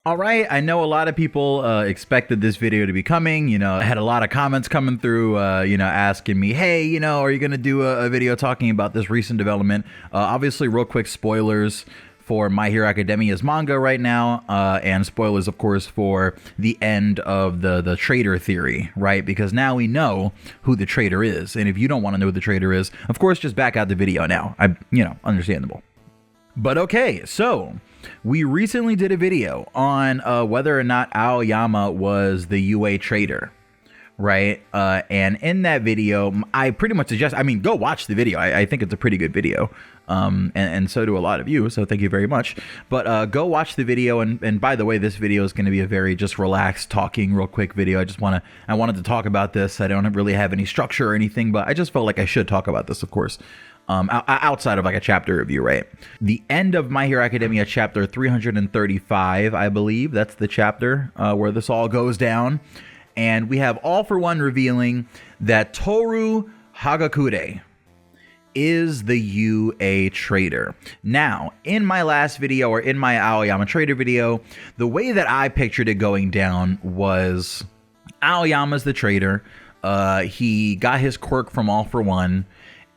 All right, I know a lot of people expected this video to be coming. I had a lot of comments coming through, asking me, hey, are you going to do a video talking about this recent development? Obviously, real quick spoilers for My Hero Academia's manga right now, and spoilers, of course, for the end of the traitor theory, right? Because now we know who the traitor is. And if you don't want to know who the traitor is, of course, just back out the video now. Understandable. But okay, so we recently did a video on whether or not Aoyama was the U.A Traitor, right? And in that video, I pretty much suggest, go watch the video. I think it's a pretty good video, and so do a lot of you, so thank you very much. But go watch the video, and by the way, this video is going to be a very just relaxed, talking, real quick video. I wanted to talk about this. I don't really have any structure or anything, but I just felt like I should talk about this, of course. Outside of like a chapter review, right? The end of My Hero Academia chapter 335, I believe. That's the chapter where this all goes down. And we have All For One revealing that Tooru Hagakure is the U.A Traitor. Now, in my last video, or in my Aoyama Traitor video, the way that I pictured it going down was Aoyama's the traitor. He got his quirk from All For One.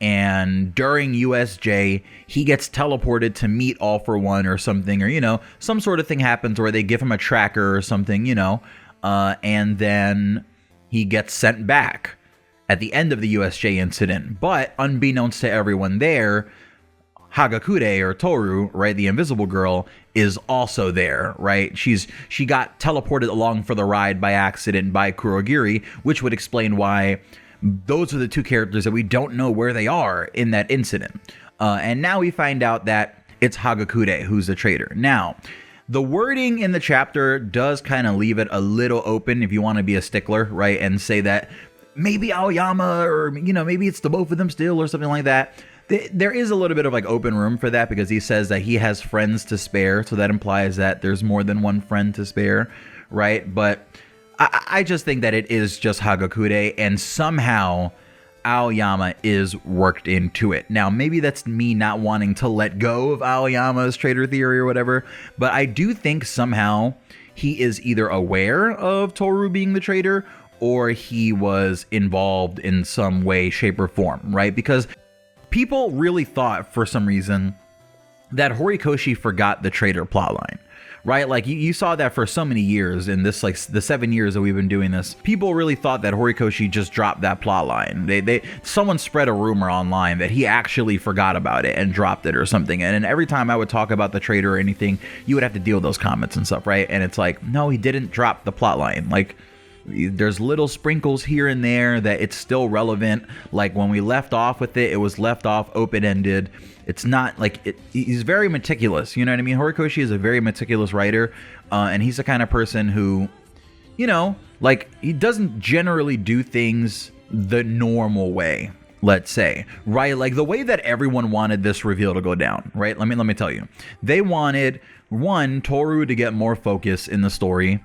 And during USJ, he gets teleported to meet All For One or something, or, some sort of thing happens where they give him a tracker or something, and then he gets sent back at the end of the USJ incident. But unbeknownst to everyone there, Hagakure, or Tooru, right, the Invisible Girl, is also there, right? She got teleported along for the ride by accident by Kurogiri, which would explain why those are the two characters that we don't know where they are in that incident. And now we find out that it's Hagakure who's the traitor. Now, the wording in the chapter does kind of leave it a little open if you want to be a stickler, right? And say that maybe Aoyama, or, maybe it's the both of them still, or something like that. There is a little bit of like open room for that, because he says that he has friends to spare. So that implies that there's more than one friend to spare, right? But I just think that it is just Hagakure, and somehow Aoyama is worked into it. Now, maybe that's me not wanting to let go of Aoyama's traitor theory or whatever, but I do think somehow he is either aware of Tooru being the traitor, or he was involved in some way, shape, or form, right? Because people really thought, for some reason, that Horikoshi forgot the traitor plotline. Right? Like you saw that for so many years in this, like the 7 years that we've been doing this. People really thought that Horikoshi just dropped that plot line. Someone spread a rumor online that he actually forgot about it and dropped it or something. And then every time I would talk about the traitor or anything, you would have to deal with those comments and stuff, right? And it's like, no, he didn't drop the plot line. Like, there's little sprinkles here and there that it's still relevant. Like when we left off with it, it was left off open-ended. It's not like he's very meticulous. You know what I mean? Horikoshi is a very meticulous writer, and he's the kind of person who, like, he doesn't generally do things the normal way. Let's say, right? Like the way that everyone wanted this reveal to go down, right? Let me tell you. They wanted, one, Tooru to get more focus in the story.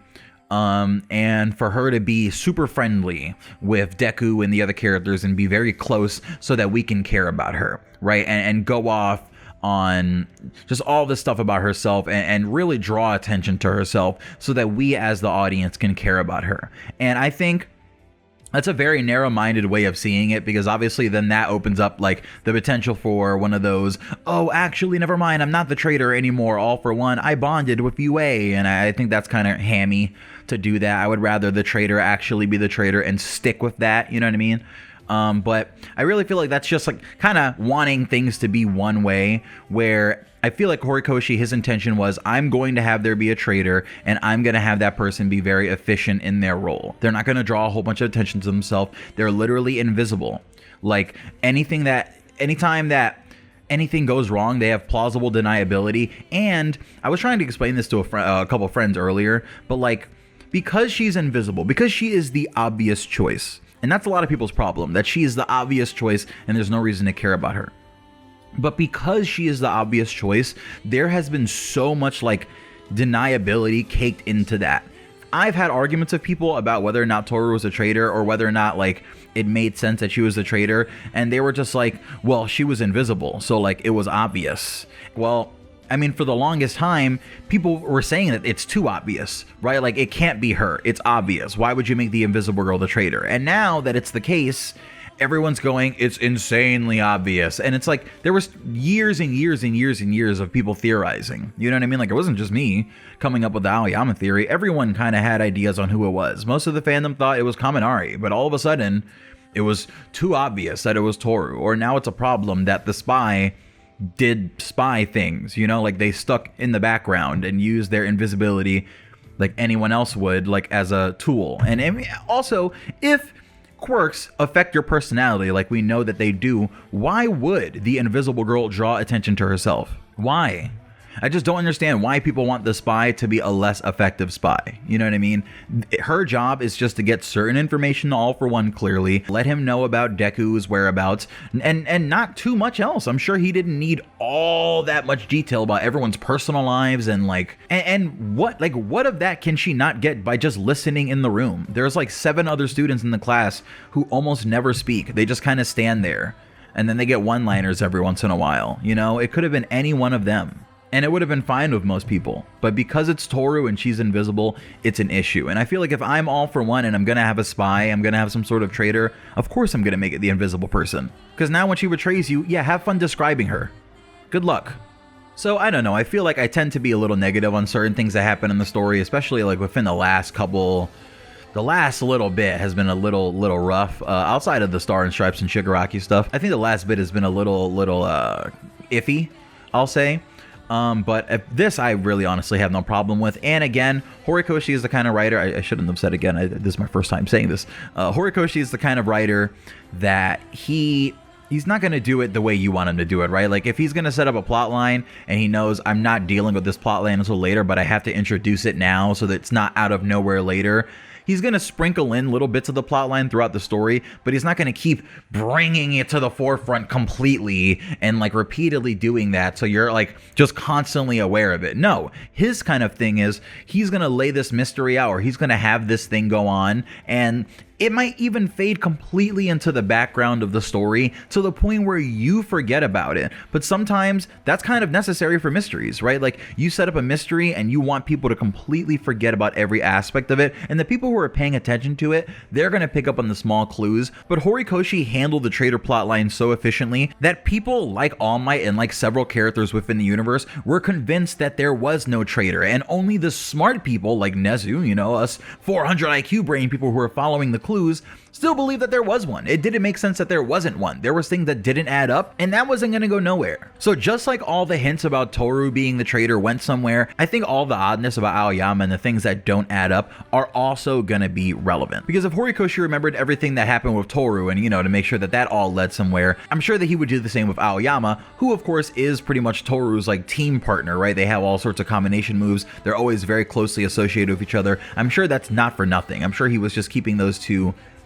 And for her to be super friendly with Deku and the other characters and be very close so that we can care about her, right? And go off on just all this stuff about herself and really draw attention to herself so that we as the audience can care about her. And I think that's a very narrow-minded way of seeing it, because obviously then that opens up like the potential for one of those, oh, actually, never mind, I'm not the traitor anymore, All For One, I bonded with UA. And I think that's kind of hammy to do that. I would rather the traitor actually be the traitor and stick with that, you know what I mean? But I really feel like that's just like kind of wanting things to be one way, where I feel like Horikoshi, his intention was, I'm going to have there be a traitor, and I'm going to have that person be very efficient in their role. They're not going to draw a whole bunch of attention to themselves. They're literally invisible. Like anytime that anything goes wrong, they have plausible deniability. And I was trying to explain this to a couple of friends earlier, but like, because she's invisible, because she is the obvious choice, and that's a lot of people's problem, that she is the obvious choice and there's no reason to care about her. But because she is the obvious choice, there has been so much like deniability caked into that. I've had arguments with people about whether or not Tooru was a traitor, or whether or not like it made sense that she was the traitor, and they were just like, well, she was invisible, so like it was obvious. Well, I mean, for the longest time, people were saying that it's too obvious, right? Like, it can't be her. It's obvious. Why would you make the Invisible Girl the traitor? And now that it's the case, everyone's going, it's insanely obvious. And it's like, there was years and years and years and years of people theorizing. You know what I mean? Like, it wasn't just me coming up with the Aoyama theory. Everyone kind of had ideas on who it was. Most of the fandom thought it was Kaminari, but all of a sudden, it was too obvious that it was Tooru. Or now it's a problem that the spy did spy things, you know, like they stuck in the background and used their invisibility like anyone else would, like as a tool. And also, if quirks affect your personality like we know that they do, why would the Invisible Girl draw attention to herself? Why? I just don't understand why people want the spy to be a less effective spy. You know what I mean? Her job is just to get certain information, all for one, clearly. Let him know about Deku's whereabouts, and not too much else. I'm sure he didn't need all that much detail about everyone's personal lives and like, and what of that can she not get by just listening in the room? There's like 7 other students in the class who almost never speak. They just kind of stand there, and then they get one-liners every once in a while. You know, it could have been any one of them, and it would have been fine with most people. But because it's Tooru and she's invisible, it's an issue. And I feel like if I'm all for one and I'm going to have a spy, I'm going to have some sort of traitor, of course I'm going to make it the invisible person. Because now when she betrays you, yeah, have fun describing her. Good luck. So I don't know, I feel like I tend to be a little negative on certain things that happen in the story, especially like within the last couple... The last little bit has been a little rough, outside of the Star and Stripes and Shigaraki stuff. I think the last bit has been a little iffy, I'll say. But this I really honestly have no problem with. And again, Horikoshi is the kind of writer, I shouldn't have said again, this is my first time saying this. Horikoshi is the kind of writer that he's not going to do it the way you want him to do it, right? Like if he's going to set up a plot line and he knows I'm not dealing with this plot line until later, but I have to introduce it now so that it's not out of nowhere later. He's going to sprinkle in little bits of the plot line throughout the story, but he's not going to keep bringing it to the forefront completely and like repeatedly doing that so you're like just constantly aware of it. No, his kind of thing is he's going to lay this mystery out, or he's going to have this thing go on, and it might even fade completely into the background of the story to the point where you forget about it. But sometimes that's kind of necessary for mysteries, right? Like you set up a mystery and you want people to completely forget about every aspect of it. And the people who are paying attention to it, they're going to pick up on the small clues. But Horikoshi handled the traitor plotline so efficiently that people like All Might and like several characters within the universe were convinced that there was no traitor. And only the smart people like Nezu, you know, us 400 IQ brain people who are following the clues, still believe that there was one. It didn't make sense that there wasn't one. There was things that didn't add up, and that wasn't going to go nowhere. So just like all the hints about Tooru being the traitor went somewhere, I think all the oddness about Aoyama and the things that don't add up are also going to be relevant. Because if Horikoshi remembered everything that happened with Tooru and, you know, to make sure that that all led somewhere, I'm sure that he would do the same with Aoyama, who of course is pretty much Toru's like team partner, right? They have all sorts of combination moves. They're always very closely associated with each other. I'm sure that's not for nothing. I'm sure he was just keeping those two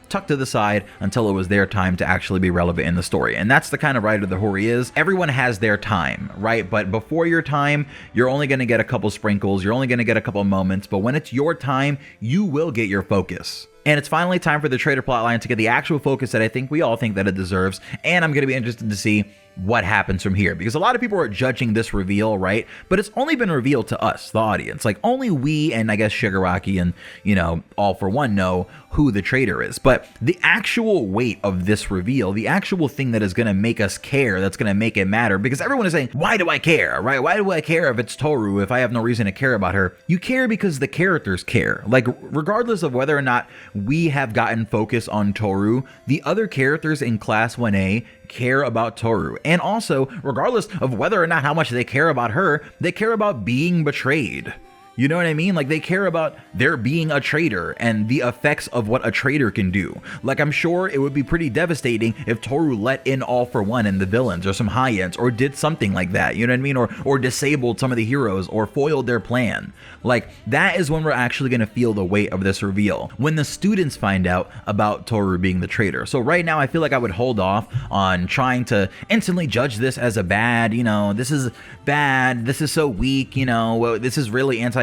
tucked to the side until it was their time to actually be relevant in the story. And that's the kind of writer that Hori is. Everyone has their time, right? But before your time, you're only going to get a couple sprinkles, you're only going to get a couple moments, but when it's your time, you will get your focus. And it's finally time for the traitor plotline to get the actual focus that I think we all think that it deserves, and I'm going to be interested to see what happens from here, because a lot of people are judging this reveal, right? But it's only been revealed to us, the audience. Like only we and I guess Shigaraki and, you know, All for One know who the traitor is. But the actual weight of this reveal, the actual thing that is going to make us care, that's going to make it matter, because everyone is saying, why do I care, right? Why do I care if it's Tooru if I have no reason to care about her? You care because the characters care. Like regardless of whether or not we have gotten focus on Tooru, the other characters in Class 1A care about Tooru. And also, regardless of whether or not how much they care about her, they care about being betrayed. You know what I mean? Like they care about there being a traitor and the effects of what a traitor can do. Like I'm sure it would be pretty devastating if Tooru let in All for One and the villains or some high-ends or did something like that, you know what I mean? Or disabled some of the heroes or foiled their plan. Like that is when we're actually going to feel the weight of this reveal, when the students find out about Tooru being the traitor. So right now I feel like I would hold off on trying to instantly judge this as a bad, you know, this is bad, this is so weak, you know, this is really anticlimactic.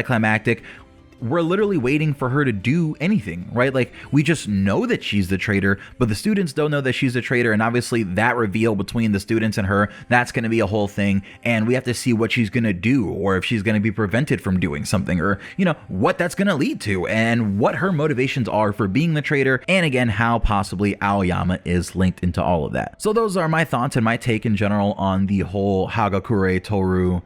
we're literally waiting for her to do anything, right? Like, we just know that she's the traitor, but the students don't know that she's a traitor, and obviously that reveal between the students and her, that's going to be a whole thing, and we have to see what she's going to do, or if she's going to be prevented from doing something, or, you know, what that's going to lead to, and what her motivations are for being the traitor, and again, how possibly Aoyama is linked into all of that. So those are my thoughts and my take in general on the whole Hagakure Tooru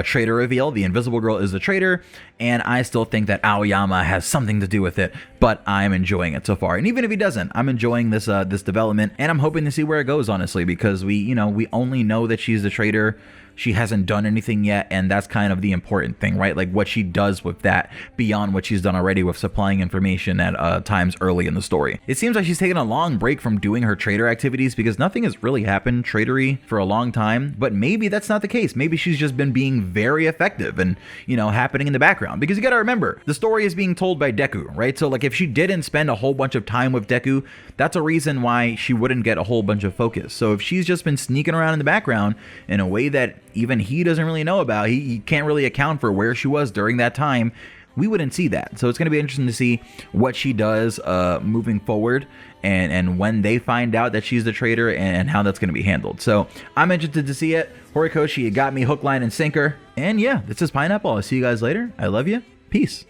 traitor reveal. The Invisible Girl is the traitor, and I still think that Aoyama has something to do with it, but I'm enjoying it so far. And even if he doesn't, I'm enjoying this this development, and I'm hoping to see where it goes, honestly, because we only know that she's the traitor. She hasn't done anything yet, and that's kind of the important thing, right? Like, what she does with that beyond what she's done already with supplying information at times early in the story. It seems like she's taken a long break from doing her traitor activities because nothing has really happened traitory for a long time, but maybe that's not the case. Maybe she's just been being very effective and, you know, happening in the background, because you gotta remember, the story is being told by Deku, right? So like, if she didn't spend a whole bunch of time with Deku, that's a reason why she wouldn't get a whole bunch of focus. So if she's just been sneaking around in the background in a way that even he doesn't really know about, he can't really account for where she was during that time, we wouldn't see that. So it's going to be interesting to see what she does moving forward, and when they find out that she's the traitor, and how that's going to be handled. So I'm interested to see it. Horikoshi, you got me hook, line, and sinker. And yeah, this is Pineapple. I'll see you guys later. I love you. Peace.